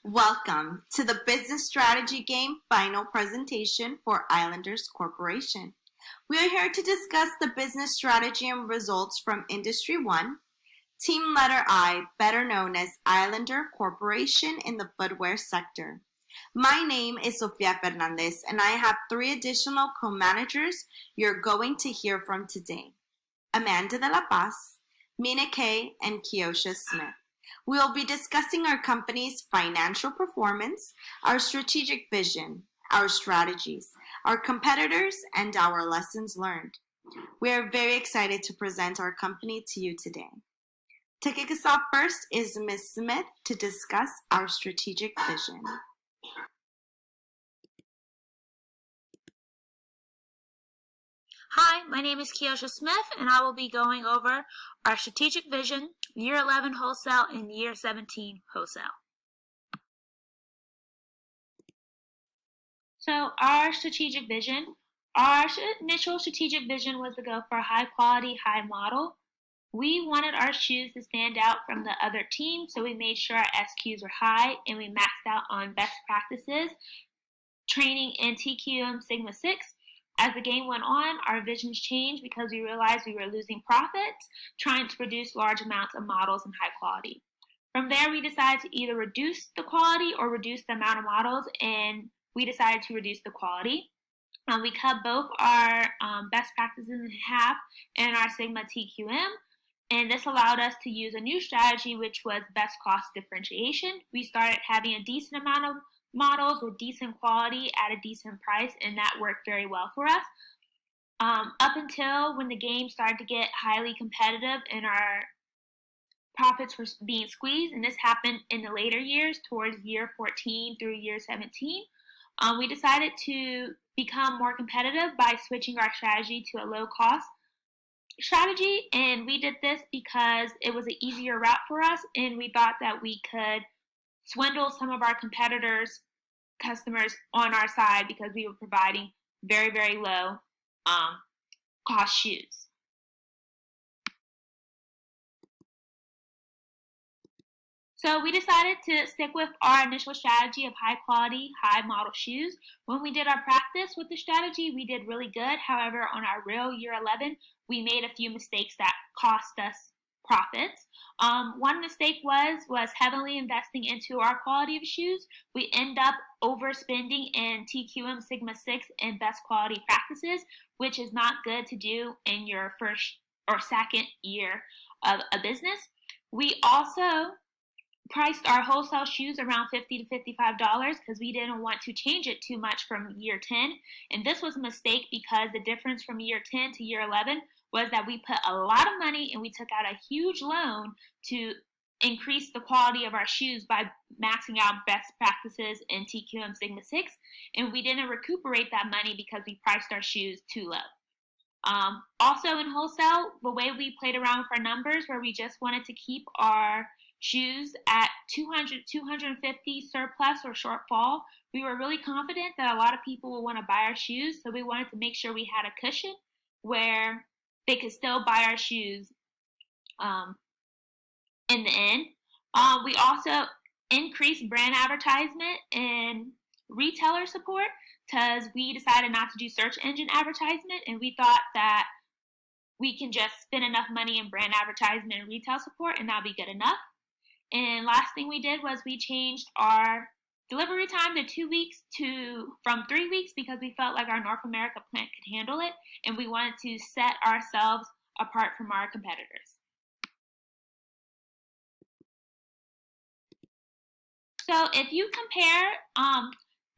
Welcome to the Business Strategy Game Final Presentation for Islanders Corporation. We are here to discuss the business strategy and results from Industry 1, Team Letter I, better known as Islander Corporation in the footwear sector. My name is Sofia Fernandez, and I have 3 additional co-managers you're going to hear from today: Amanda de la Paz, Mina Kay, and Kiosha Smith. We will be discussing our company's financial performance, our strategic vision, our strategies, our competitors, and our lessons learned. We are very excited to present our company to you today. To kick us off first is Ms. Smith to discuss our strategic vision. Hi, my name is Kiosha Smith, and I will be going over our strategic vision, year 11 wholesale and year 17 wholesale. So our strategic vision, our initial strategic vision was to go for a high quality, high model. We wanted our shoes to stand out from the other team, so we made sure our SQs were high and we maxed out on best practices, training in TQM Sigma 6. As the game went on, our visions changed because we realized we were losing profits trying to produce large amounts of models in high quality. From there, we decided to either reduce the quality or reduce the amount of models, and we decided to reduce the quality. We cut both our best practices in half and our Sigma TQM, and this allowed us to use a new strategy, which was best cost differentiation. We started having a decent amount of models with decent quality at a decent price, and that worked very well for us. Up until when the game started to get highly competitive and our profits were being squeezed, and this happened in the later years towards year 14 through year 17, we decided to become more competitive by switching our strategy to a low-cost strategy, and we did this because it was an easier route for us, and we thought that we could swindle some of our competitors' customers on our side because we were providing very, very low cost shoes. So we decided to stick with our initial strategy of high quality, high model shoes. When we did our practice with the strategy, we did really good. However, on our real year 11, we made a few mistakes that cost us profits. One mistake was heavily investing into our quality of shoes. We end up overspending in TQM Sigma 6 and best quality practices, which is not good to do in your first or second year of a business. We also priced our wholesale shoes around $50 to $55 because we didn't want to change it too much from year 10. And this was a mistake because the difference from year 10 to year 11 was that we put a lot of money and we took out a huge loan to increase the quality of our shoes by maxing out best practices in TQM Sigma 6, and we didn't recuperate that money because we priced our shoes too low. Also in wholesale, the way we played around with our numbers where we just wanted to keep our shoes at 200, 250 surplus or shortfall, we were really confident that a lot of people would want to buy our shoes, so we wanted to make sure we had a cushion where they could still buy our shoes in the end. We also increased brand advertisement and retailer support because we decided not to do search engine advertisement, and we thought that we can just spend enough money in brand advertisement and retail support and that'll be good enough. And last thing we did was we changed our delivery time to 2 weeks from 3 weeks because we felt like our North America plant could handle it, and we wanted to set ourselves apart from our competitors. So if you compare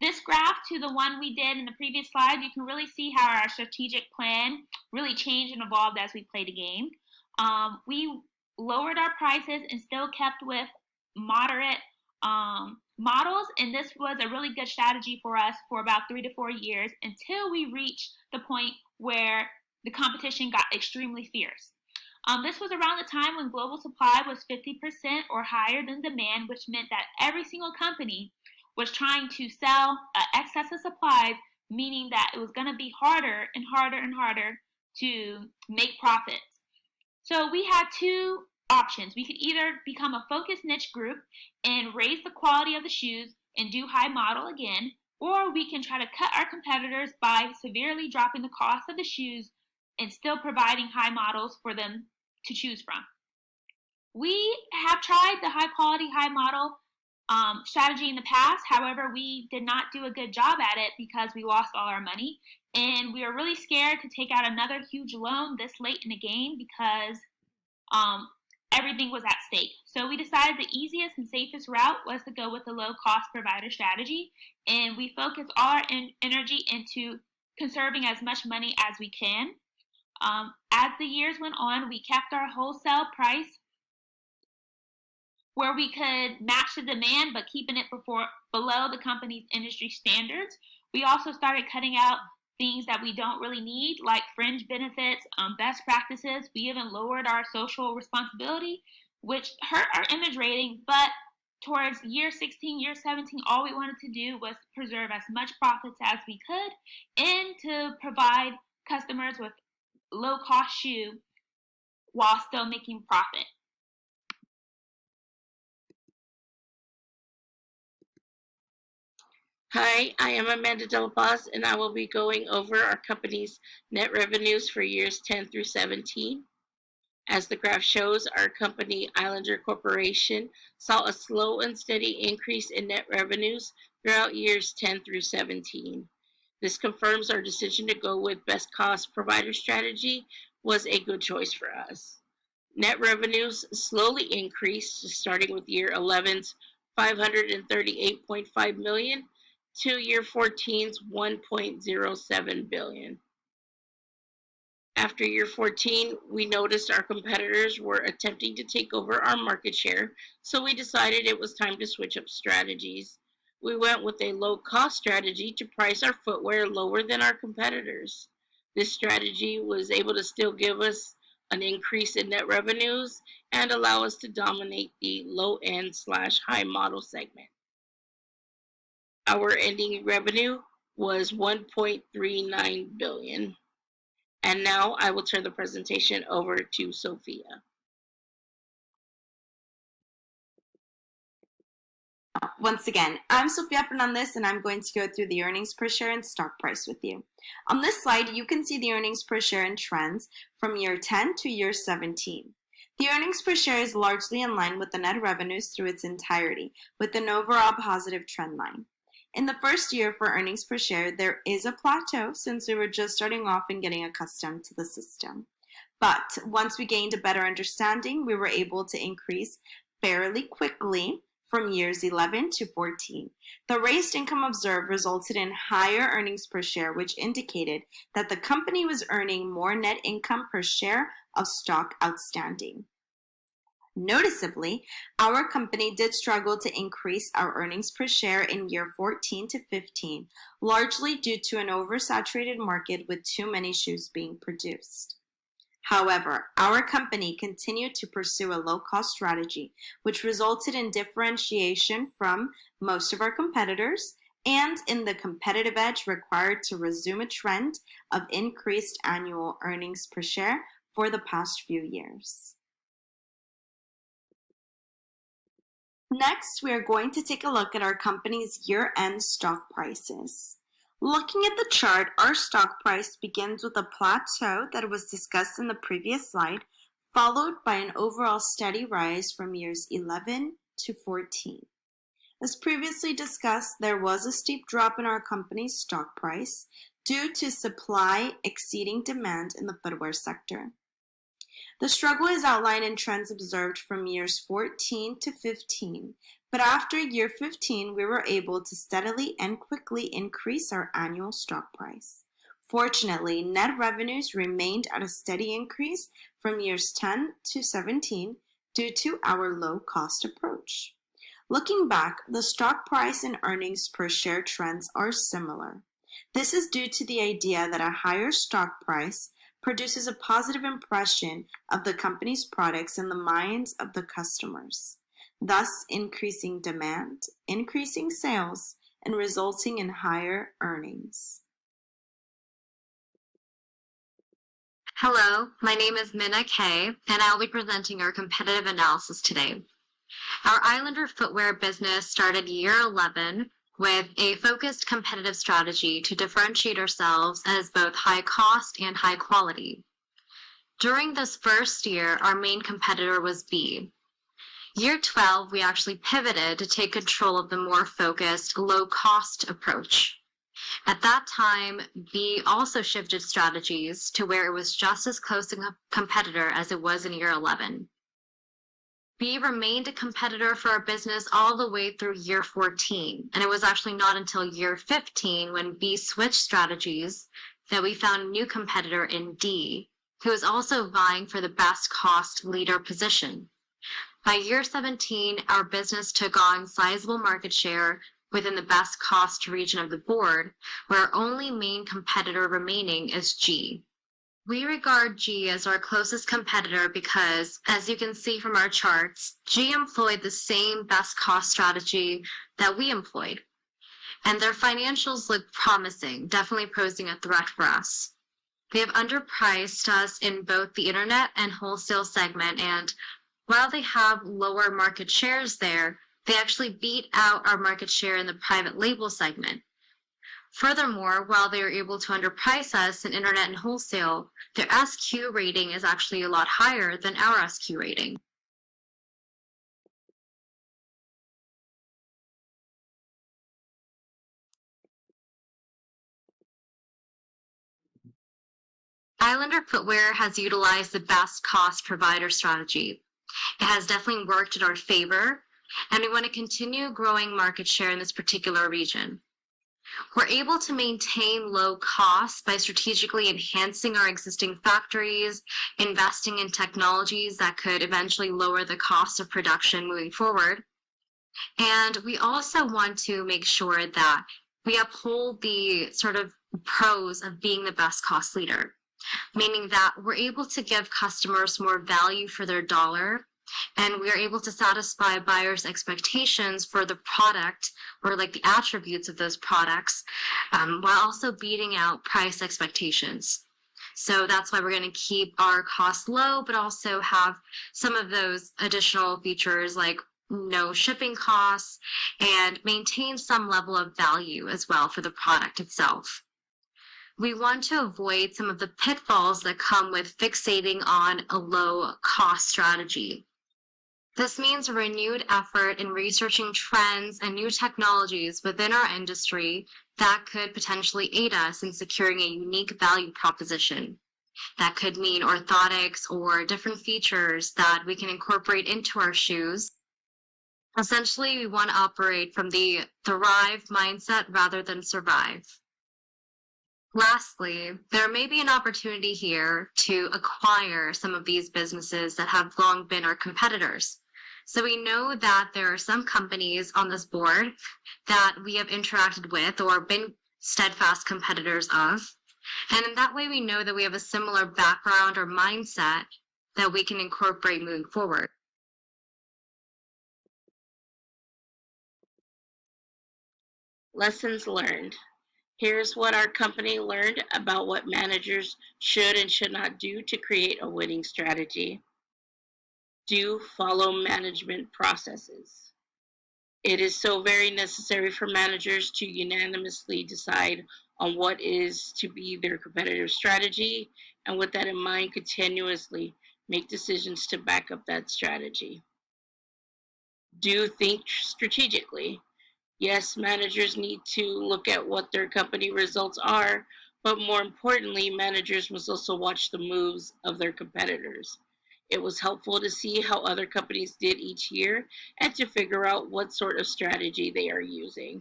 this graph to the one we did in the previous slide, you can really see how our strategic plan really changed and evolved as we played the game. We lowered our prices and still kept with moderate models, and this was a really good strategy for us for about 3 to 4 years until we reached the point where the competition got extremely fierce. This was around the time when global supply was 50% or higher than demand, which meant that every single company was trying to sell excess of supplies, meaning that it was going to be harder and harder and harder to make profits. So we had 2 options. We could either become a focused niche group and raise the quality of the shoes and do high model again, or we can try to cut our competitors by severely dropping the cost of the shoes and still providing high models for them to choose from. We have tried the high quality, high model strategy in the past. However, we did not do a good job at it because we lost all our money. And we are really scared to take out another huge loan this late in the game because everything was at stake. So we decided the easiest and safest route was to go with the low cost provider strategy. And we focused all our energy into conserving as much money as we can. As the years went on, we kept our wholesale price where we could match the demand but keeping it below the company's industry standards. We also started cutting out things that we don't really need, like fringe benefits, best practices. We even lowered our social responsibility, which hurt our image rating, but towards year 16, year 17, all we wanted to do was preserve as much profits as we could and to provide customers with low-cost shoe while still making profit. Hi, I am Amanda Delapaz, and I will be going over our company's net revenues for years 10 through 17. As the graph shows, our company, Islander Corporation, saw a slow and steady increase in net revenues throughout years 10 through 17. This confirms our decision to go with best cost provider strategy was a good choice for us. Net revenues slowly increased, starting with year 11's $538.5 million to year 14's $1.07 billion. After year 14, we noticed our competitors were attempting to take over our market share, so we decided it was time to switch up strategies. We went with a low-cost strategy to price our footwear lower than our competitors. This strategy was able to still give us an increase in net revenues and allow us to dominate the low-end/high model segment. Our ending revenue was $1.39 billion. And now I will turn the presentation over to Sophia. Once again, I'm Sofia Fernandez, and I'm going to go through the earnings per share and stock price with you. On this slide, you can see the earnings per share and trends from year 10 to year 17. The earnings per share is largely in line with the net revenues through its entirety, with an overall positive trend line. In the first year for earnings per share, there is a plateau since we were just starting off and getting accustomed to the system. But once we gained a better understanding, we were able to increase fairly quickly from years 11 to 14. The raised income observed resulted in higher earnings per share, which indicated that the company was earning more net income per share of stock outstanding. Noticeably, our company did struggle to increase our earnings per share in year 14 to 15, largely due to an oversaturated market with too many shoes being produced. However, our company continued to pursue a low-cost strategy, which resulted in differentiation from most of our competitors and in the competitive edge required to resume a trend of increased annual earnings per share for the past few years. Next, we are going to take a look at our company's year-end stock prices. Looking at the chart, our stock price begins with a plateau that was discussed in the previous slide, followed by an overall steady rise from years 11 to 14. As previously discussed, there was a steep drop in our company's stock price due to supply exceeding demand in the footwear sector. The struggle is outlined in trends observed from years 14 to 15, but after year 15, we were able to steadily and quickly increase our annual stock price. Fortunately, net revenues remained at a steady increase from years 10 to 17 due to our low-cost approach. Looking back, the stock price and earnings per share trends are similar. This is due to the idea that a higher stock price produces a positive impression of the company's products in the minds of the customers, thus increasing demand, increasing sales, and resulting in higher earnings. Hello, my name is Minna Kay, and I'll be presenting our competitive analysis today. Our Islander footwear business started year 11 with a focused competitive strategy to differentiate ourselves as both high cost and high quality. During this first year, our main competitor was B. Year 12, we actually pivoted to take control of the more focused, low-cost approach. At that time, B also shifted strategies to where it was just as close a competitor as it was in year 11. B remained a competitor for our business all the way through year 14, and it was actually not until year 15 when B switched strategies that we found a new competitor in D, who was also vying for the best cost leader position. By year 17, our business took on sizable market share within the best cost region of the board, where our only main competitor remaining is G. We regard G as our closest competitor because, as you can see from our charts, G employed the same best cost strategy that we employed. And their financials look promising, definitely posing a threat for us. They have underpriced us in both the internet and wholesale segment, and while they have lower market shares there, they actually beat out our market share in the private label segment. Furthermore, while they are able to underprice us in internet and wholesale, their SQ rating is actually a lot higher than our SQ rating. Islander Footwear has utilized the best cost provider strategy. It has definitely worked in our favor, and we want to continue growing market share in this particular region. We're able to maintain low costs by strategically enhancing our existing factories, investing in technologies that could eventually lower the cost of production moving forward. And we also want to make sure that we uphold the sort of pros of being the best cost leader, meaning that we're able to give customers more value for their dollar, and we are able to satisfy buyers' expectations for the product or like the attributes of those products, while also beating out price expectations. So that's why we're going to keep our costs low, but also have some of those additional features like no shipping costs and maintain some level of value as well for the product itself. We want to avoid some of the pitfalls that come with fixating on a low cost strategy. This means a renewed effort in researching trends and new technologies within our industry that could potentially aid us in securing a unique value proposition. That could mean orthotics or different features that we can incorporate into our shoes. Essentially, we want to operate from the thrive mindset rather than survive. Lastly, there may be an opportunity here to acquire some of these businesses that have long been our competitors. So we know that there are some companies on this board that we have interacted with or been steadfast competitors of. And in that way, we know that we have a similar background or mindset that we can incorporate moving forward. Lessons learned. Here's what our company learned about what managers should and should not do to create a winning strategy. Do follow management processes. It is so very necessary for managers to unanimously decide on what is to be their competitive strategy, and with that in mind, continuously make decisions to back up that strategy. Do think strategically. Yes, managers need to look at what their company results are, but more importantly, managers must also watch the moves of their competitors. It was helpful to see how other companies did each year and to figure out what sort of strategy they are using.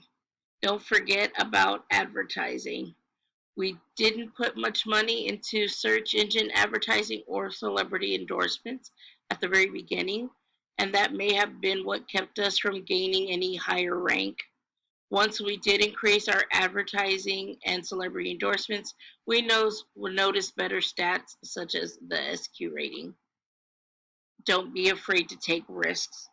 Don't forget about advertising. We didn't put much money into search engine advertising or celebrity endorsements at the very beginning, and that may have been what kept us from gaining any higher rank. Once we did increase our advertising and celebrity endorsements, we noticed better stats such as the SQ rating. Don't be afraid to take risks.